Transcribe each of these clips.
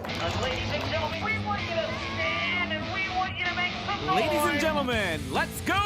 Ladies and gentlemen, we want you to stand and we want you to make some noise. Ladies and gentlemen, let's go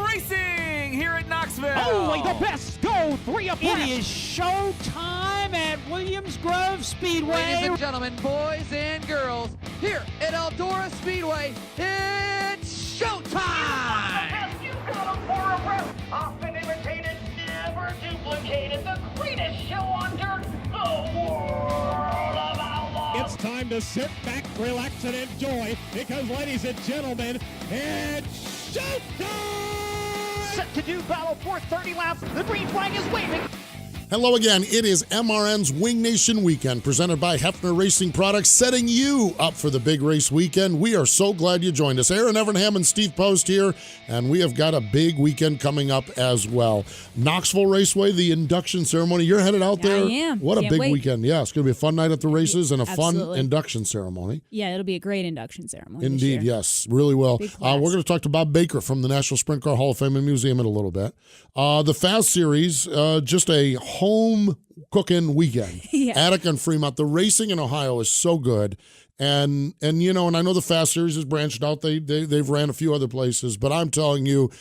racing here at Knoxville. Only the best go 3 abreast. It is show time at Williams Grove Speedway. Ladies and gentlemen, boys and girls, here at Eldora Speedway, it's showtime! You got them for a breath. Often imitated, never duplicated. The greatest show on dirt, the world of outlaws. It's time to sit back, relax, and enjoy because, ladies and gentlemen, it's showtime! Set to do battle for 30 laps. The green flag is waving. Hello again. It is MRN's Wing Nation Weekend presented by Hefner Racing Products, setting you up for the big race weekend. We are so glad you joined us. Erin, Evernham, and Steve Post here, and we have got a big weekend coming up as well. Knoxville Raceway, the induction ceremony. You're headed out there. I am. What a Can't big wait. weekend. Yeah, it's going to be a fun night at the races and a fun Absolutely. induction ceremony. Yeah, it'll be a great induction ceremony. this Indeed, year. yes, really will. Big We're class. going to talk to Bob Baker from the National Sprint Car Hall of Fame and Museum in a little bit. The Fast Series, just a home cooking weekend. Yeah. Attica and Fremont. The racing in Ohio is so good. And you know, and I know the Fast Series has branched out. They've ran a few other places, but I'm telling you,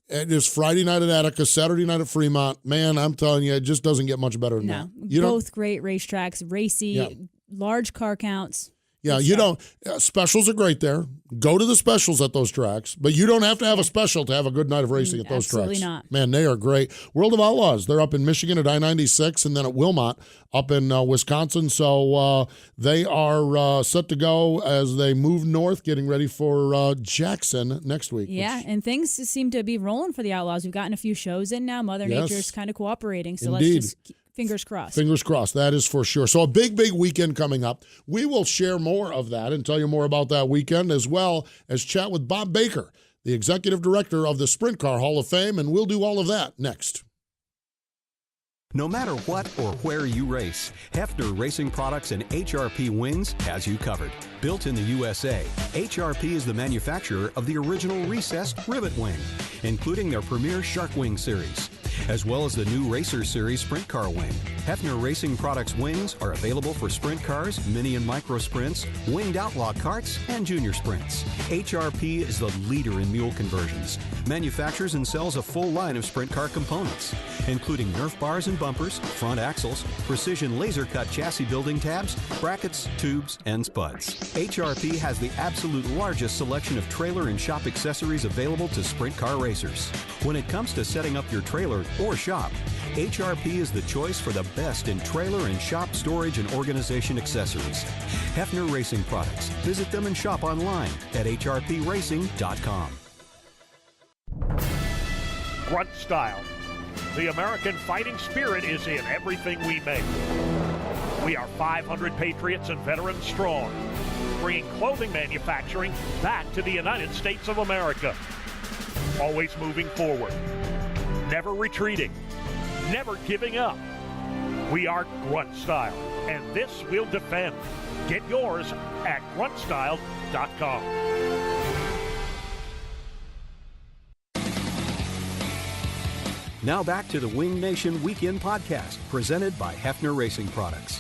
it is Friday night at Attica, Saturday night at Fremont. Man, I'm telling you, it just doesn't get much better than that. You don't- Both great racetracks, racy, Yeah. large car counts. Yeah, Good you stuff. don't. Specials are great there. Go to the specials at those tracks, but you don't have to have a special to have a good night of racing at those Absolutely tracks. not. Man, they are great. World of Outlaws, they're up in Michigan at I-96 and then at Wilmot up in Wisconsin. So they are set to go as they move north, getting ready for Jackson next week. Yeah, and things seem to be rolling for the Outlaws. We've gotten a few shows in now. Mother Yes. Nature's kind of cooperating, so Indeed. let's just fingers crossed. Fingers crossed, that is for sure. So a big weekend coming up. We will share more of that and tell you more about that weekend, as well as chat with Bob Baker, the executive director of the Sprint Car Hall of Fame, and we'll do all of that next. No matter what or where you race, Hefner Racing Products and HRP Wings has you covered. Built in the USA, HRP is the manufacturer of the original recessed rivet wing, including their premier Shark Wing series, as well as the new Racer Series Sprint Car Wing. Hefner Racing Products wings are available for sprint cars, mini and micro sprints, winged outlaw karts, and junior sprints. HRP is the leader in mule conversions, manufactures and sells a full line of sprint car components, including Nerf bars and bumpers, front axles, precision laser cut chassis building tabs, brackets, tubes, and spuds. HRP has the absolute largest selection of trailer and shop accessories available to sprint car racers. When it comes to setting up your trailer or shop, HRP is the choice for the best in trailer and shop storage and organization accessories. Hefner Racing Products. Visit them and shop online at hrpracing.com. Grunt style. The American fighting spirit is in everything we make. We are 500 patriots and veterans strong, bringing clothing manufacturing back to the United States of America. Always moving forward, never retreating, never giving up. We are Grunt Style, and this we'll defend. Get yours at gruntstyle.com. Now back to the Wing Nation Weekend Podcast, presented by Hefner Racing Products.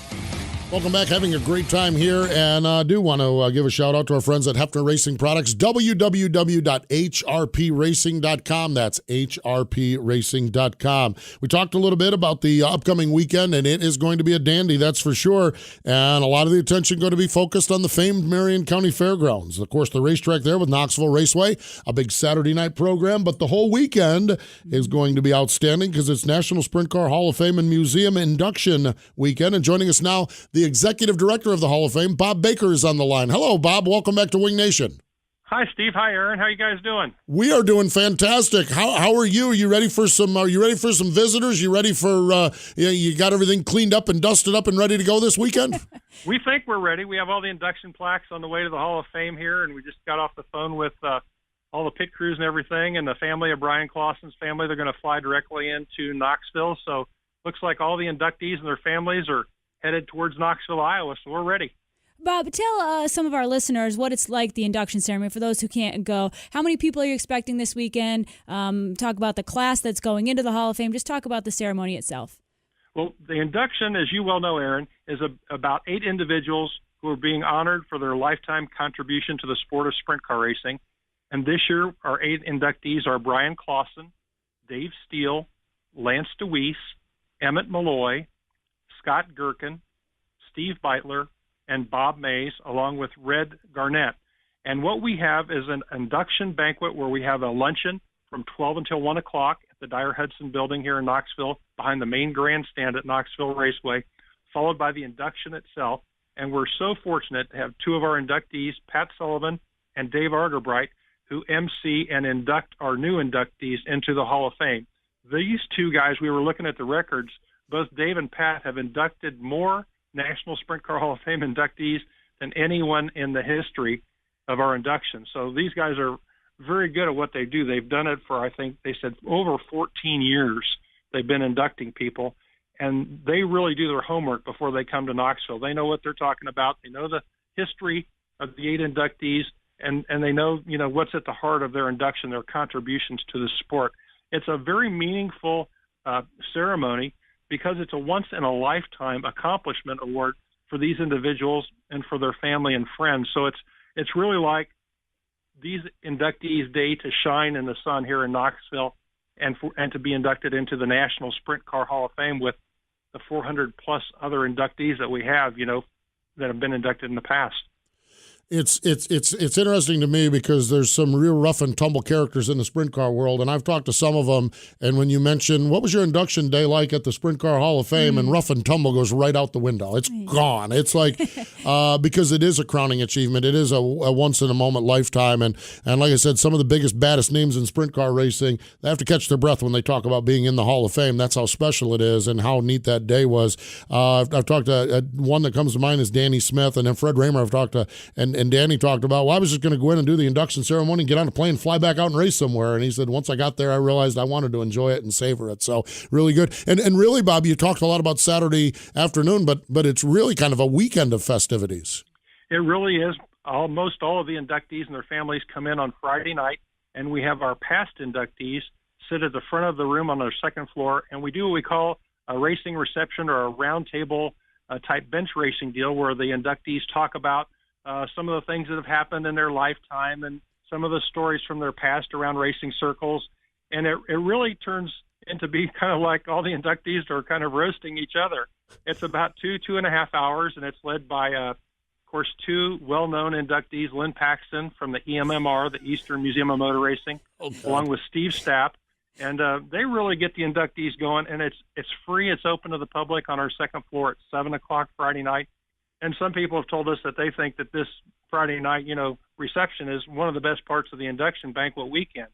Welcome back. Having a great time here, and I do want to give a shout out to our friends at Hefner Racing Products, www.hrpracing.com. That's hrpracing.com. We talked a little bit about the upcoming weekend, and it is going to be a dandy, that's for sure. And a lot of the attention going to be focused on the famed Marion County Fairgrounds. Of course, the racetrack there with Knoxville Raceway, a big Saturday night program, but the whole weekend is going to be outstanding because it's National Sprint Car Hall of Fame and Museum induction weekend. And joining us now, the executive director of the Hall of Fame, Bob Baker, is on the line. Hello, Bob. Welcome back to Wing Nation. Hi, Steve. Hi, Erin. How you guys doing? We are doing fantastic. How are you? Are you ready for some visitors? You ready for you got everything cleaned up and dusted up and ready to go this weekend? We think we're ready. We have all the induction plaques on the way to the Hall of Fame here, and we just got off the phone with all the pit crews and everything, and the family of Brian Clausen's family. They're going to fly directly into Knoxville. So looks like all the inductees and their families are headed towards Knoxville, Iowa, so we're ready. Bob, tell some of our listeners what it's like, the induction ceremony, for those who can't go. How many people are you expecting this weekend? Talk about the class that's going into the Hall of Fame. Just talk about the ceremony itself. Well, the induction, as you well know, Erin, is about 8 individuals who are being honored for their lifetime contribution to the sport of sprint car racing. And this year, our 8 inductees are Brian Clausen, Dave Steele, Lance DeWeese, Emmett Malloy, Scott Gherkin, Steve Beitler, and Bob Mays, along with Red Garnett. And what we have is an induction banquet where we have a luncheon from 12 until 1 o'clock at the Dyer Hudson building here in Knoxville, behind the main grandstand at Knoxville Raceway, followed by the induction itself. And we're so fortunate to have 2 of our inductees, Pat Sullivan and Dave Argerbright, who MC and induct our new inductees into the Hall of Fame. These 2 guys, we were looking at the records, both Dave and Pat have inducted more National Sprint Car Hall of Fame inductees than anyone in the history of our induction. So these guys are very good at what they do. They've done it for, I think they said, over 14 years they've been inducting people, and they really do their homework before they come to Knoxville. They know what they're talking about. They know the history of the 8 inductees, and they know, what's at the heart of their induction, their contributions to the sport. It's a very meaningful ceremony because it's a once-in-a-lifetime accomplishment award for these individuals and for their family and friends. So it's really like these inductees' day to shine in the sun here in Knoxville and to be inducted into the National Sprint Car Hall of Fame with the 400-plus other inductees that we have, that have been inducted in the past. It's interesting to me because there's some real rough and tumble characters in the sprint car world, and I've talked to some of them. And when you mention what was your induction day like at the Sprint Car Hall of Fame, and rough and tumble goes right out the window. It's gone. It's like because it is a crowning achievement. It is a once in a moment lifetime, and like I said, some of the biggest, baddest names in sprint car racing, they have to catch their breath when they talk about being in the Hall of Fame. That's how special it is and how neat that day was. I've talked to one that comes to mind is Danny Smith, and then Fred Raymer I've talked to, and Danny talked about, well, I was just going to go in and do the induction ceremony and get on a plane, fly back out and race somewhere. And he said, once I got there, I realized I wanted to enjoy it and savor it. So really good. And really, Bob, you talked a lot about Saturday afternoon, but it's really kind of a weekend of festivities. It really is. Almost all of the inductees and their families come in on Friday night, and we have our past inductees sit at the front of the room on our second floor, and we do what we call a racing reception or a round table type bench racing deal where the inductees talk about some of the things that have happened in their lifetime and some of the stories from their past around racing circles. And it really turns into be kind of like all the inductees are kind of roasting each other. It's about 2.5 hours, and it's led by, of course, 2 well-known inductees, Lynn Paxton from the EMMR, the Eastern Museum of Motor Racing, along with Steve Stapp. And they really get the inductees going, and it's free. It's open to the public on our second floor at 7 o'clock Friday night. And some people have told us that they think that this Friday night, reception is one of the best parts of the induction banquet weekend.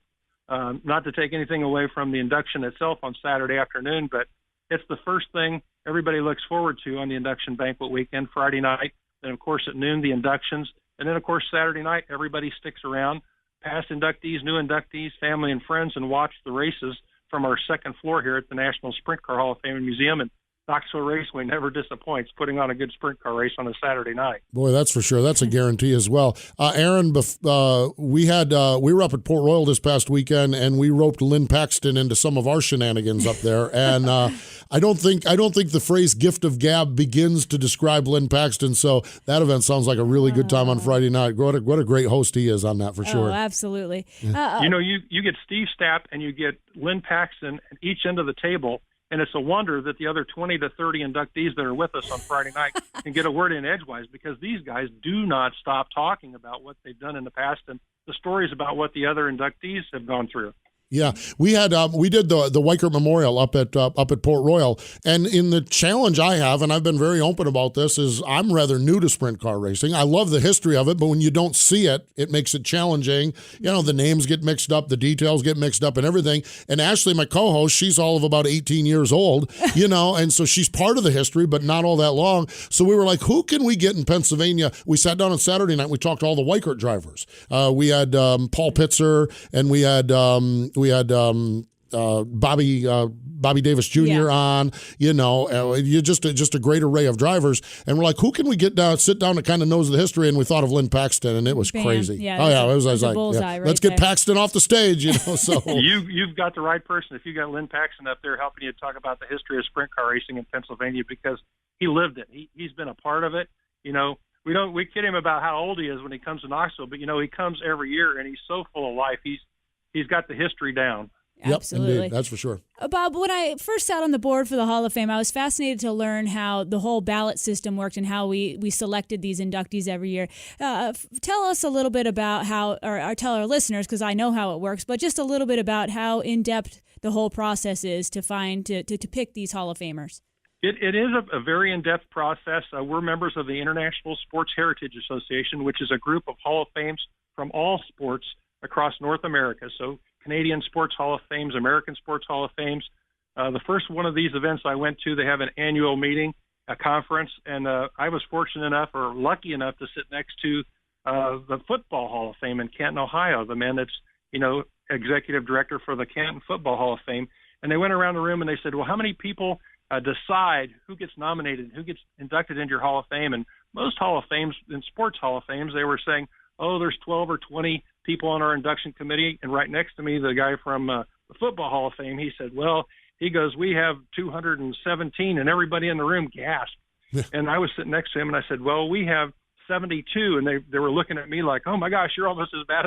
Not to take anything away from the induction itself on Saturday afternoon, but it's the first thing everybody looks forward to on the induction banquet weekend, Friday night. Then, of course, at noon, the inductions. And then, of course, Saturday night, everybody sticks around, past inductees, new inductees, family and friends, and watch the races from our second floor here at the National Sprint Car Hall of Fame and Museum. And Knoxville Raceway never disappoints putting on a good sprint car race on a Saturday night. Boy, that's for sure. That's a guarantee as well. Erin, we were up at Port Royal this past weekend, and we roped Lynn Paxton into some of our shenanigans up there. And I don't think the phrase "gift of gab" begins to describe Lynn Paxton. So that event sounds like a really good time on Friday night. What a great host he is on that for sure. Oh, absolutely. You get Steve Stapp and you get Lynn Paxton at each end of the table. And it's a wonder that the other 20 to 30 inductees that are with us on Friday night can get a word in edgewise, because these guys do not stop talking about what they've done in the past and the stories about what the other inductees have gone through. Yeah, we did the Weichert Memorial up at Port Royal, and in the challenge I have, and I've been very open about this, is I'm rather new to sprint car racing. I love the history of it, but when you don't see it, it makes it challenging. The names get mixed up, the details get mixed up, and everything. And Ashley, my co-host, she's all of about 18 years old, and so she's part of the history, but not all that long. So we were like, who can we get in Pennsylvania? We sat down on Saturday night. We talked to all the Weichert drivers. We had Paul Pitzer, and we had Bobby Davis Jr. on. You're just a great array of drivers. And we're like, who can we sit down to kind of knows the history? And we thought of Lynn Paxton, and it was crazy. Yeah, it was like, let's get Paxton off the stage. So you've got the right person. If you got Lynn Paxton up there helping you talk about the history of sprint car racing in Pennsylvania, because he lived it. He's been a part of it. We kid him about how old he is when he comes to Knoxville, but he comes every year, and he's so full of life. He's got the history down. Absolutely. Yep, indeed. That's for sure. Bob, when I first sat on the board for the Hall of Fame, I was fascinated to learn how the whole ballot system worked and how we selected these inductees every year. Tell us a little bit about how, or tell our listeners, because I know how it works, but just a little bit about how in-depth the whole process is to pick these Hall of Famers. It is a very in-depth process. We're members of the International Sports Heritage Association, which is a group of Hall of Fames from all sports across North America. So Canadian Sports Hall of Fames, American Sports Hall of Fames. The first one of these events I went to, they have an annual meeting, a conference, and I was fortunate enough or lucky enough to sit next to the Football Hall of Fame in Canton, Ohio, the man that's, executive director for the Canton Football Hall of Fame. And they went around the room and they said, well, how many people decide who gets nominated, who gets inducted into your Hall of Fame? And most Hall of Fames, in sports Hall of Fames, they were saying, oh, there's 12 or 20 people on our induction committee. And right next to me, the guy from the Football Hall of Fame, he said, well, he goes, we have 217, and everybody in the room gasped. And I was sitting next to him, and I said, well, we have 72. And they were looking at me like, oh, my gosh, you're almost as bad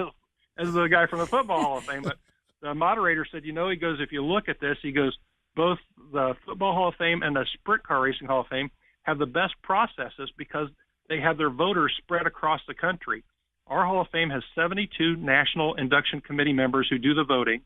as the guy from the Football Hall of Fame. But the moderator said, he goes, if you look at this, he goes, both the Football Hall of Fame and the Sprint Car Racing Hall of Fame have the best processes because they have their voters spread across the country. Our Hall of Fame has 72 National Induction Committee members who do the voting,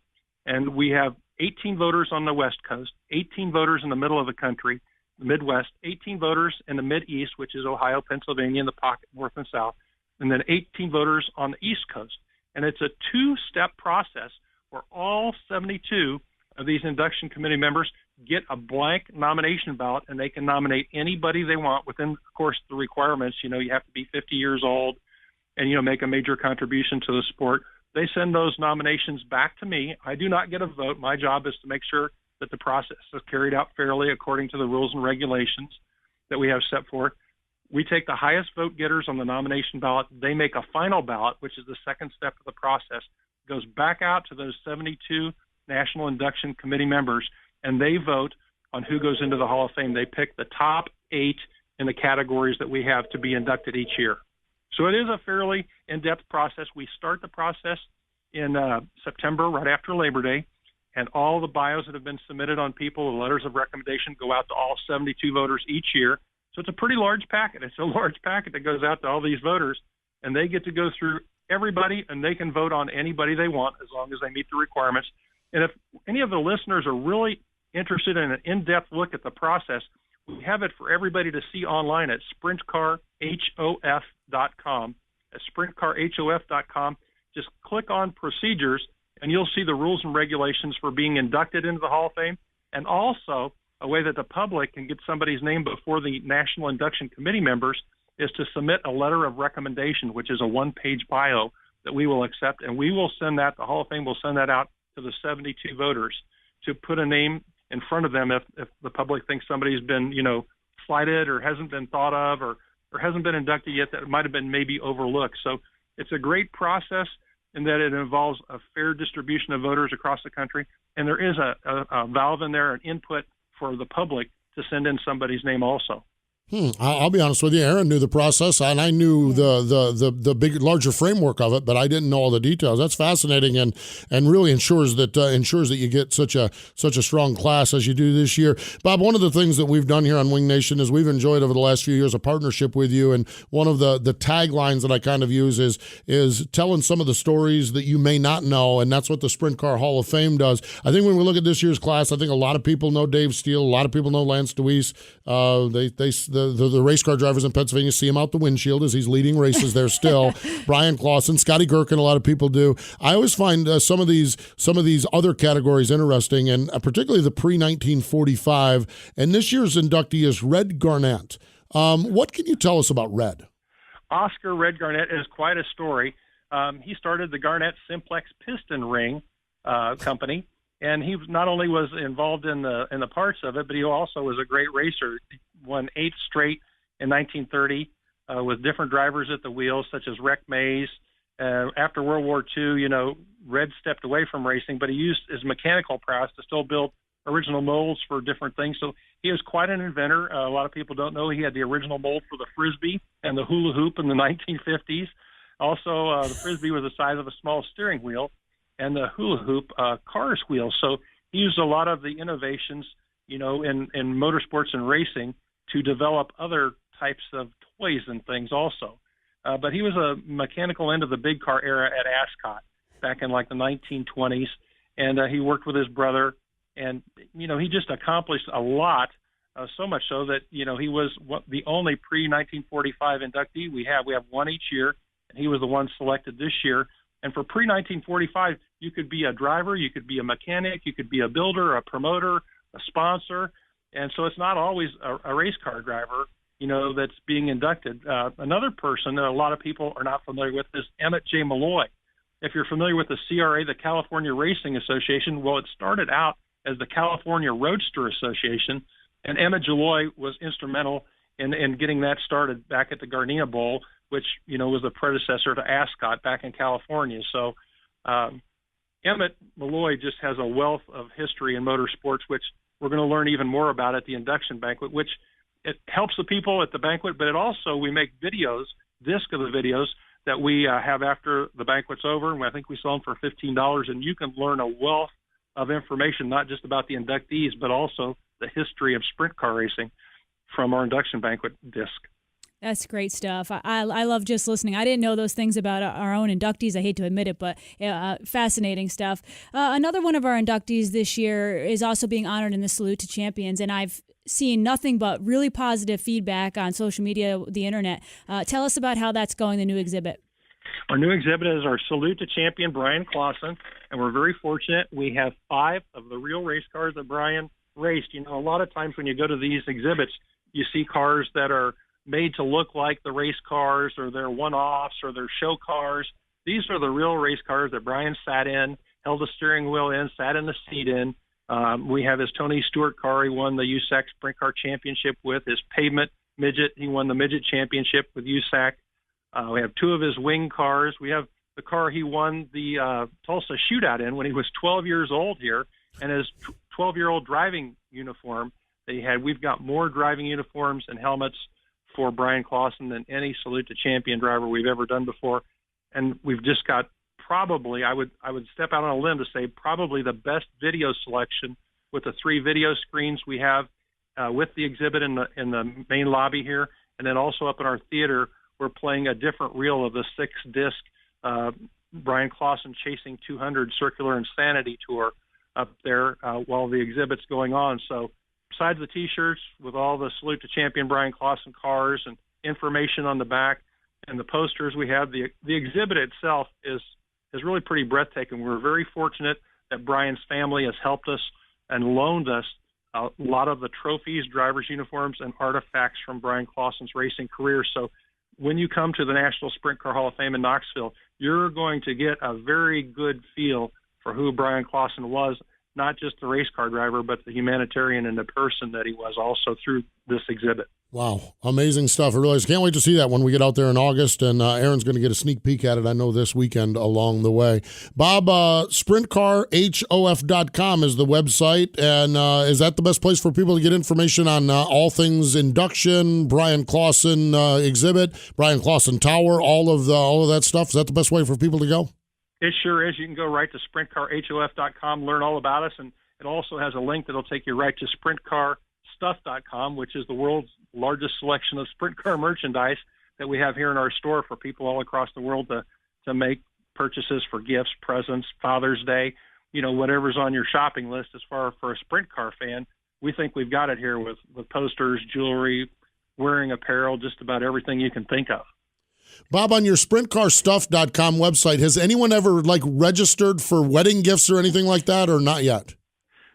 and we have 18 voters on the West Coast, 18 voters in the middle of the country, the Midwest, 18 voters in the Mid-East, which is Ohio, Pennsylvania, and the pocket north and south, and then 18 voters on the East Coast. And it's a two-step process where all 72 of these induction committee members get a blank nomination ballot, and they can nominate anybody they want within, of course, the requirements. You have to be 50 years old and, make a major contribution to the sport. They send those nominations back to me. I do not get a vote. My job is to make sure that the process is carried out fairly according to the rules and regulations that we have set forth. We take the highest vote getters on the nomination ballot. They make a final ballot, which is the second step of the process. It goes back out to those 72 National Induction Committee members, and they vote on who goes into the Hall of Fame. They pick the top 8 in the categories that we have to be inducted each year. So it is a fairly in-depth process. We start the process in September, right after Labor Day, and all the bios that have been submitted on people, the letters of recommendation, go out to all 72 voters each year. So it's a pretty large packet. It's a large packet that goes out to all these voters, and they get to go through everybody, and they can vote on anybody they want as long as they meet the requirements. And if any of the listeners are really interested in an in-depth look at the process, we have it for everybody to see online at sprintcarhof.com. At sprintcarhof.com, just click on procedures, and you'll see the rules and regulations for being inducted into the Hall of Fame, and also a way that the public can get somebody's name before the National Induction Committee members is to submit a letter of recommendation, which is a one-page bio that we will accept, and we will send that, the Hall of Fame will send that out to the 72 voters to put a name in front of them if the public thinks somebody's been, slighted or hasn't been thought of or hasn't been inducted yet that might have been maybe overlooked. So it's a great process in that it involves a fair distribution of voters across the country, and there is a valve in there, an input for the public to send in somebody's name also. I'll be honest with you. Erin knew the process, and I knew the big, larger framework of it, but I didn't know all the details. That's fascinating, and really ensures that you get such a strong class as you do this year. Bob, one of the things that we've done here on Wing Nation is we've enjoyed over the last few years a partnership with you, and one of the taglines that I kind of use is telling some of the stories that you may not know, and that's what the Sprint Car Hall of Fame does. I think when we look at this year's class, I think a lot of people know Dave Steele, a lot of people know Lance Deweese. The race car drivers in Pennsylvania see him out the windshield as he's leading races there still. Brian Clausen, Scotty Gherkin, a lot of people do. I always find some of these other categories interesting, and particularly the pre-1945. And this year's inductee is Red Garnett. What can you tell us about Red? Oscar Red Garnett is quite a story. He started the Garnett Simplex Piston Ring company, And he not only was involved in the parts of it, but he also was a great racer. He won 8 straight in 1930 with different drivers at the wheels, such as Rec Mays. After World War II, Red stepped away from racing, but he used his mechanical prowess to still build original molds for different things. So he was quite an inventor. A lot of people don't know he had the original mold for the Frisbee and the hula hoop in the 1950s. Also, the Frisbee was the size of a small steering wheel, and the hula hoop car's wheel. So he used a lot of the innovations, in motorsports and racing to develop other types of toys and things also. But he was a mechanical end of the big car era at Ascot back in like the 1920s, and he worked with his brother, and he just accomplished a lot, so much so that he was the only pre-1945 inductee we have. We have one each year, and he was the one selected this year. And for pre-1945, you could be a driver, you could be a mechanic, you could be a builder, a promoter, a sponsor, and so it's not always a race car driver that's being inducted. Another person that a lot of people are not familiar with is Emmett J. Malloy. If you're familiar with the CRA, the California Racing Association, well, it started out as the California Roadster Association, and Emmett Malloy was instrumental in getting that started back at the Gardena Bowl, which, was the predecessor to Ascot back in California. So Emmett Malloy just has a wealth of history in motorsports, which we're going to learn even more about at the induction banquet, which it helps the people at the banquet, but we make videos, disc of the videos that we have after the banquet's over, and I think we sell them for $15, and you can learn a wealth of information, not just about the inductees, but also the history of sprint car racing from our induction banquet disc. That's great stuff. I love just listening. I didn't know those things about our own inductees. I hate to admit it, but fascinating stuff. Another one of our inductees this year is also being honored in the Salute to Champions, and I've seen nothing but really positive feedback on social media, the internet. Tell us about how that's going, the new exhibit. Our new exhibit is our Salute to Champion, Brian Clausen, and we're very fortunate. We have 5 of the real race cars that Brian raced. A lot of times when you go to these exhibits, you see cars that are made to look like the race cars, or they're one-offs, or they're show cars. These are the real race cars that Brian sat in, held the steering wheel in, sat in the seat in. We have his Tony Stewart car he won the USAC Sprint Car Championship with. His Pavement Midget, he won the Midget Championship with USAC. We have 2 of his wing cars. We have the car he won the Tulsa Shootout in when he was 12 years old here, and his 12-year-old driving uniform that he had. We've got more driving uniforms and helmets for Brian Clausen than any Salute to Champion driver we've ever done before. And we've just got probably, I would step out on a limb to say, probably the best video selection with the 3 video screens we have with the exhibit in the main lobby here. And then also up in our theater, we're playing a different reel of the 6-disc Brian Clausen Chasing 200 Circular Insanity Tour up there while the exhibit's going on. So besides the T-shirts with all the Salute to Champion Brian Clausen cars and information on the back and the posters we have, the exhibit itself is really pretty breathtaking. We're very fortunate that Brian's family has helped us and loaned us a lot of the trophies, driver's uniforms, and artifacts from Brian Clausen's racing career. So when you come to the National Sprint Car Hall of Fame in Knoxville, you're going to get a very good feel for who Brian Clausen was, not just the race car driver, but the humanitarian and the person that he was also through this exhibit. Wow, amazing stuff. I realize can't wait to see that when we get out there in August, and Erin's going to get a sneak peek at it, I know, this weekend along the way. Bob, sprintcarhof.com is the website, and is that the best place for people to get information on all things induction, Brian Clausen exhibit, Brian Clausen Tower, all of that stuff? Is that the best way for people to go? It sure is. You can go right to sprintcarhof.com, learn all about us, and it also has a link that'll take you right to sprintcarstuff.com, which is the world's largest selection of sprint car merchandise that we have here in our store for people all across the world to make purchases for gifts, presents, Father's Day, whatever's on your shopping list as far for a sprint car fan. We think we've got it here with posters, jewelry, wearing apparel, just about everything you can think of. Bob, on your sprintcarstuff.com website, has anyone ever registered for wedding gifts or anything like that, or not yet?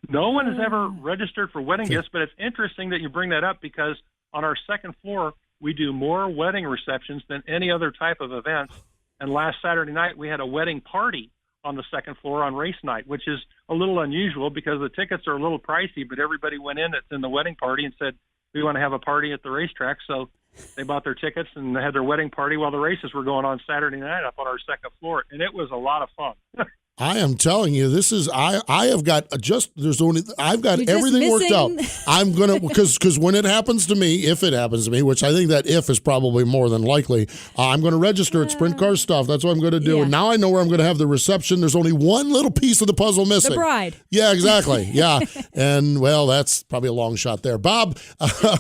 No one has ever registered for wedding gifts, but it's interesting that you bring that up because on our second floor, we do more wedding receptions than any other type of events. And last Saturday night, we had a wedding party on the second floor on race night, which is a little unusual because the tickets are a little pricey, but everybody went in that's in the wedding party and said, we want to have a party at the racetrack. So they bought their tickets and they had their wedding party while the races were going on Saturday night up on our second floor. And it was a lot of fun. I am telling you, this is I have got I've got You're everything worked out. missing- I'm gonna because when it happens to me, if it happens to me, which I think that if is probably more than likely, I'm going to register at Sprint Car Stuff. That's what I'm going to do. Yeah. And now I know where I'm going to have the reception. There's only one little piece of the puzzle missing. The bride. Yeah, exactly. Yeah, and well, that's probably a long shot there, Bob.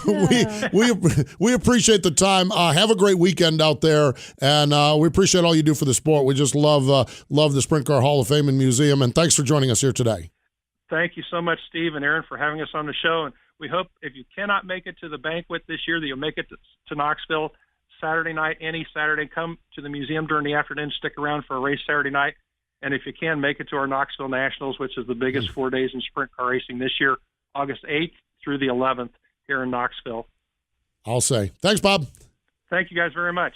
We appreciate the time. Have a great weekend out there, and we appreciate all you do for the sport. We just love the Sprint Car Hall of Fame and Museum, and thanks for joining us here today. Thank you so much, Steve and Erin, for having us on the show. And we hope if you cannot make it to the banquet this year, that you'll make it to Knoxville Saturday night, any Saturday. Come to the museum during the afternoon, stick around for a race Saturday night. And if you can, make it to our Knoxville Nationals, which is the biggest 4 days in sprint car racing this year, August 8th through the 11th here in Knoxville. I'll say. Thanks, Bob. Thank you guys very much.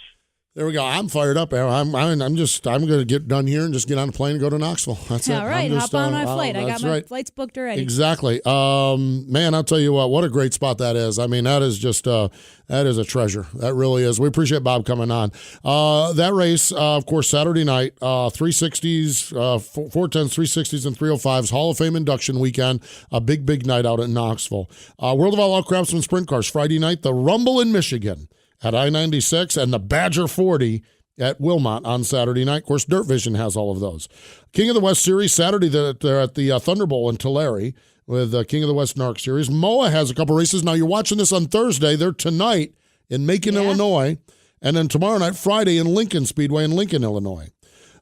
There we go. I'm fired up. I'm going to get done here and just get on a plane and go to Knoxville. That's it. All right, hop on my flight. I got my flights booked already. Exactly. Man, I'll tell you what a great spot that is. I mean, that is just that is a treasure. That really is. We appreciate Bob coming on. That race, of course, Saturday night, 360s, 410s, 360s, and 305s, Hall of Fame induction weekend. A big night out at Knoxville. World of Outlaw Craftsman Sprint Cars, Friday night, the Rumble in Michigan at I-96, and the Badger 40 at Wilmot on Saturday night. Of course, Dirt Vision has all of those. King of the West Series, Saturday, they're at the Thunder Bowl in Tulare with King of the West NARC Series. MOA has a couple races. Now, you're watching this on Thursday. They're tonight in Macon, Illinois, and then tomorrow night, Friday, in Lincoln Speedway in Lincoln, Illinois.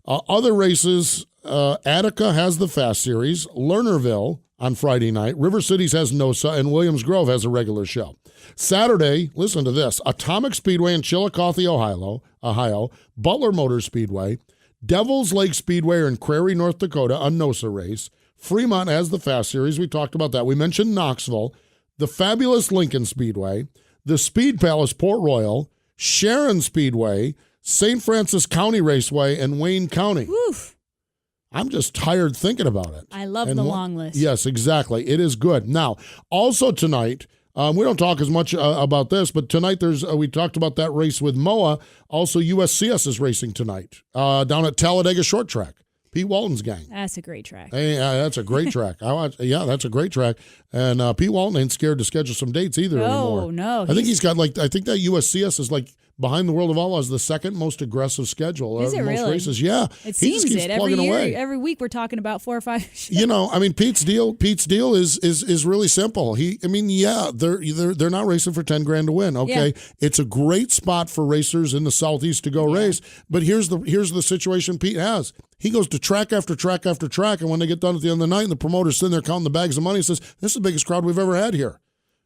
Other races, Attica has the Fast Series, Lernerville on Friday night, River Cities has NOSA, and Williams Grove has a regular show. Saturday, listen to this, Atomic Speedway in Chillicothe, Ohio, Butler Motor Speedway, Devil's Lake Speedway in Crary, North Dakota, a NOSA race. Fremont has the Fast Series. We talked about that. We mentioned Knoxville, the fabulous Lincoln Speedway, the Speed Palace Port Royal, Sharon Speedway, St. Francis County Raceway, and Wayne County. Oof. I'm just tired thinking about it. I love the long list. Yes, exactly. It is good. Now, also tonight, we don't talk as much about this, but tonight we talked about that race with MOA. Also, USCS is racing tonight down at Talladega Short Track. Pete Walton's gang. That's a great track. Hey, that's a great track. That's a great track. And Pete Walton ain't scared to schedule some dates either anymore. No, I think he's got I think that USCS is behind the World of Outlaws, the second most aggressive schedule. Is it most really? races. Yeah. It he seems just keeps it. plugging Every year, away. every week we're talking about 4 or 5 shows. You know, I mean, Pete's deal is really simple. They're not racing for 10 grand to win. Okay. Yeah. It's a great spot for racers in the Southeast to go race. But here's the situation Pete has. He goes to track after track after track, and when they get done at the end of the night, and the promoter's sitting there counting the bags of money, he says, "This is the biggest crowd we've ever had here."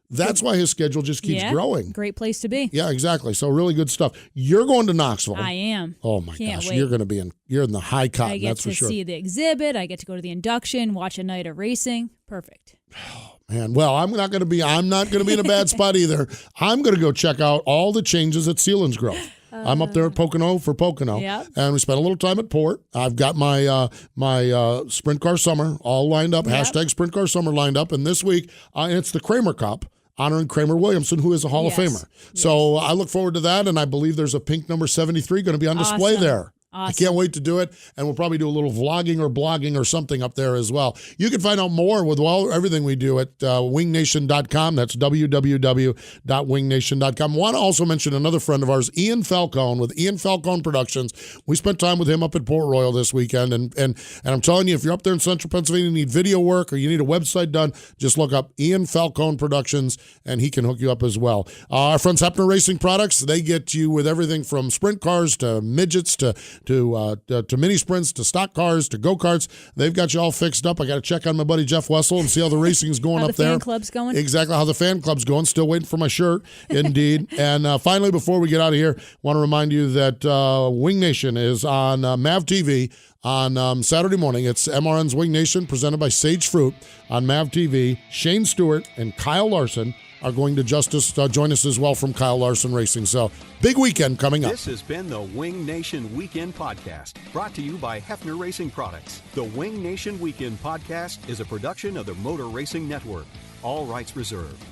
That's why his schedule just keeps growing. Great place to be. Yeah, exactly. So really good stuff. You're going to Knoxville. I am. Oh my Can't gosh, wait. you're in the high cotton. I get That's for to sure. see the exhibit. I get to go to the induction, watch a night of racing. Perfect. Man, well, I'm not going to be in a bad spot either. I'm going to go check out all the changes at Selinsgrove. I'm up there at Pocono for Pocono, and we spent a little time at Port. I've got my Sprint Car Summer all lined up, hashtag Sprint Car Summer lined up, and this week it's the Kramer Cup, honoring Kramer Williamson, who is a Hall of Famer. So I look forward to that, and I believe there's a pink number 73 going to be on display there. Awesome. I can't wait to do it, and we'll probably do a little vlogging or blogging or something up there as well. You can find out more with everything we do at wingnation.com. That's www.wingnation.com. I want to also mention another friend of ours, Ian Falcone, with Ian Falcone Productions. We spent time with him up at Port Royal this weekend, and I'm telling you, if you're up there in Central Pennsylvania and you need video work or you need a website done, just look up Ian Falcone Productions, and he can hook you up as well. Our friends Hepner Racing Products, they get you with everything from sprint cars to midgets to mini sprints to stock cars to go-karts. They've got you all fixed up. I got to check on my buddy Jeff Wessel and see how the racing's going how up there. How the fan club's going. Exactly, how the fan club's going. Still waiting for my shirt, indeed. And finally, before we get out of here, want to remind you that Wing Nation is on MAV TV on Saturday morning. It's MRN's Wing Nation presented by Sage Fruit on MAV TV. Shane Stewart and Kyle Larson are going to join us as well from Kyle Larson Racing. So big weekend coming up. This has been the Wing Nation Weekend Podcast, brought to you by Hefner Racing Products. The Wing Nation Weekend Podcast is a production of the Motor Racing Network. All rights reserved.